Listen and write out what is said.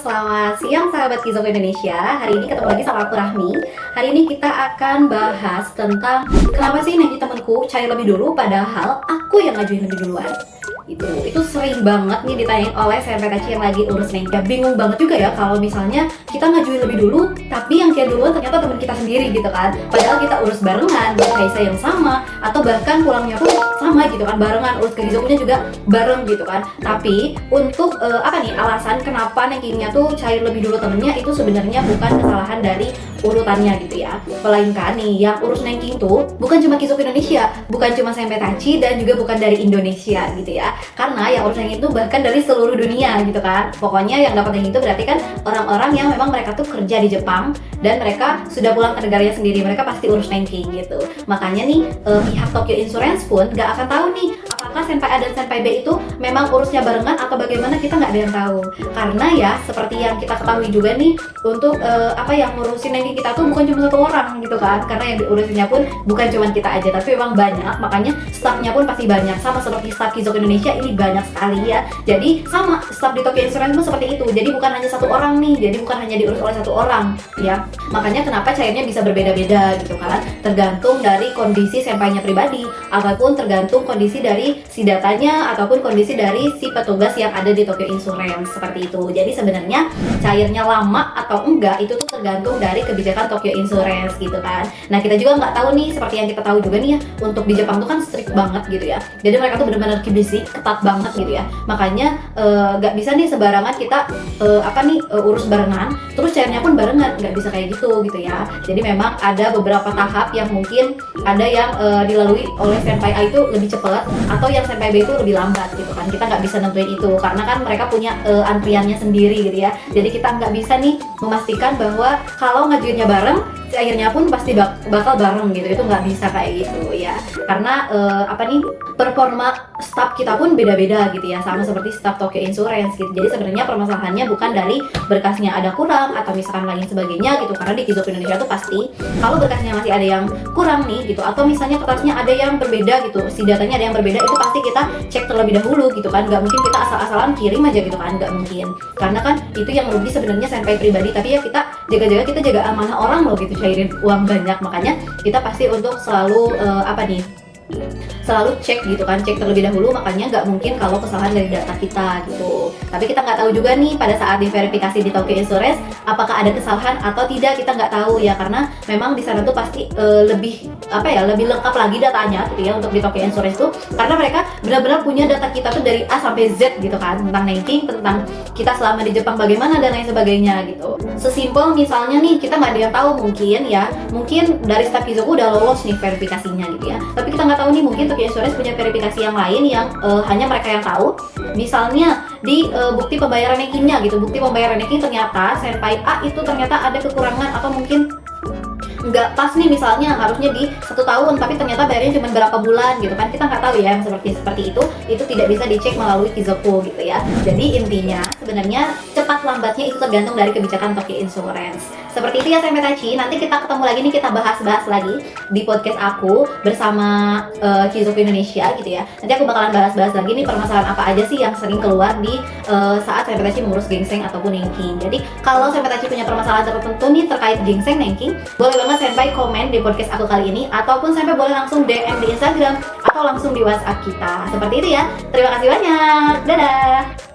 selamat siang sahabat Kizoko Indonesia. Hari ini ketemu lagi sama aku Rahmi. Hari ini kita akan bahas tentang kenapa sih nanti temenku cari lebih dulu padahal aku yang ngajuin lebih duluan. Itu sering banget nih ditanyain oleh CMPTC yang lagi urus neng. Ya bingung banget juga ya kalau misalnya kita ngajuin lebih dulu tapi yang cari duluan ternyata teman kita sendiri gitu kan. Padahal kita urus barengan, berkaisa yang sama, atau bahkan pulangnya pun sama gitu kan, barengan, urus ke Kizokunya juga bareng gitu kan. Tapi untuk alasan kenapa rankingnya tuh cair lebih dulu temennya itu sebenarnya bukan kesalahan dari urutannya gitu ya, melainkan nih yang urus ranking tuh bukan cuma Kizoko Indonesia, bukan cuma CMPTC, dan juga bukan dari Indonesia gitu ya, karena yang urus ranking itu bahkan dari seluruh dunia gitu kan. Pokoknya yang dapat ranking itu berarti kan orang-orang yang memang mereka tuh kerja di Jepang dan mereka sudah pulang ke negaranya sendiri, mereka pasti urus ranking gitu. Makanya nih pihak Tokyo Insurance pun gak akan tahu nih apakah Senpai A dan Senpai B itu memang urusnya barengan atau bagaimana, kita nggak ada yang tahu. Karena ya seperti yang kita ketahui juga nih, untuk yang ngurusin ranking kita tuh bukan cuma satu orang gitu kan, karena yang diurusinnya pun bukan cuma kita aja tapi memang banyak, makanya staffnya pun pasti banyak. Sama seperti staff Kizoko Indonesia ini banyak sekali ya, jadi sama staff di Tokyo Insurance pun seperti itu, jadi bukan hanya satu orang nih, jadi bukan hanya diurus oleh satu orang ya. Makanya kenapa cairnya bisa berbeda-beda gitu kan, tergantung dari kondisi senpainya pribadi, ataupun tergantung kondisi dari si datanya, ataupun kondisi dari si petugas yang ada di Tokyo Insurance, seperti itu. Jadi sebenarnya cairnya lama atau enggak itu tuh tergantung dari kebijakan Tokyo Insurance gitu kan. Nah kita juga nggak tahu nih, seperti yang kita tahu juga nih ya, untuk di Jepang tuh kan strict banget gitu ya, jadi mereka tuh benar-benar kibisi, ketat banget gitu ya. Makanya nggak bisa nih sembarangan kita urus barengan terus cairnya pun barengan, nggak bisa kayak gitu ya. Jadi memang ada beberapa tahap yang mungkin ada yang dilalui oleh Senpai A itu lebih cepat, atau yang Senpai B itu lebih lambat gitu kan. Kita nggak bisa nentuin itu karena kan mereka punya antriannya sendiri gitu ya. Jadi kita nggak bisa nih memastikan bahwa kalau ngajuinnya bareng akhirnya pun pasti bakal bareng gitu, itu nggak bisa kayak gitu ya. Karena performa staff kita pun beda-beda gitu ya, sama seperti staff Tokyo Insurance gitu. Jadi sebenarnya permasalahannya bukan dari berkasnya ada kurang atau misalkan lain sebagainya gitu, karena di Kizoko Indonesia tuh pasti kalau berkasnya masih ada yang kurang nih gitu, atau misalnya kertasnya ada yang berbeda gitu, si datanya ada yang berbeda, itu pasti kita cek terlebih dahulu gitu kan. Nggak mungkin kita asal-asalan kirim aja gitu kan, nggak mungkin, karena kan itu yang rugi sebenarnya senpai pribadi. Tapi ya kita jaga amanah orang loh gitu, cairin uang banyak. Makanya kita pasti untuk selalu selalu cek gitu kan, cek terlebih dahulu. Makanya nggak mungkin kalau kesalahan dari data kita gitu. Tapi kita nggak tahu juga nih pada saat diverifikasi di Tokyo Insurance apakah ada kesalahan atau tidak, kita nggak tahu ya, karena memang di sana tuh pasti lebih lengkap lagi datanya gitu ya untuk di Tokyo Insurance tuh, karena mereka benar-benar punya data kita tuh dari A sampai Z gitu kan, tentang ranking, tentang kita selama di Jepang bagaimana dan lain sebagainya gitu. Sesimpel misalnya nih kita nggak ada yang tahu, mungkin dari staff Kizoko udah lolos nih verifikasinya gitu ya, tapi kita nggak tahu nih, mungkin Tokyo Insurance punya verifikasi yang lain yang hanya mereka yang tahu. Misalnya di bukti pembayaran rankingnya gitu, bukti pembayaran ranking ternyata Senpai A itu ternyata ada kekurangan, atau mungkin nggak pas nih, misalnya harusnya di 1 tahun tapi ternyata bayarnya cuma berapa bulan gitu kan, kita nggak tahu ya. Yang seperti itu tidak bisa dicek melalui Kizoko gitu ya. Jadi intinya sebenarnya cepat lambatnya itu tergantung dari kebijakan Tokyo Insurance. Seperti itu ya CMPTC. Nanti kita ketemu lagi nih, kita bahas lagi di podcast aku bersama Kizoko Indonesia gitu ya. Nanti aku bakalan bahas lagi nih permasalahan apa aja sih yang sering keluar di saat CMPTC mengurus gingseng ataupun ranking. Jadi kalau CMPTC punya permasalahan tertentu nih terkait gingseng ranking, boleh banget Senpai komen di podcast aku kali ini, ataupun Senpai boleh langsung DM di Instagram atau langsung di WhatsApp kita. Seperti itu ya. Terima kasih banyak. Dadah.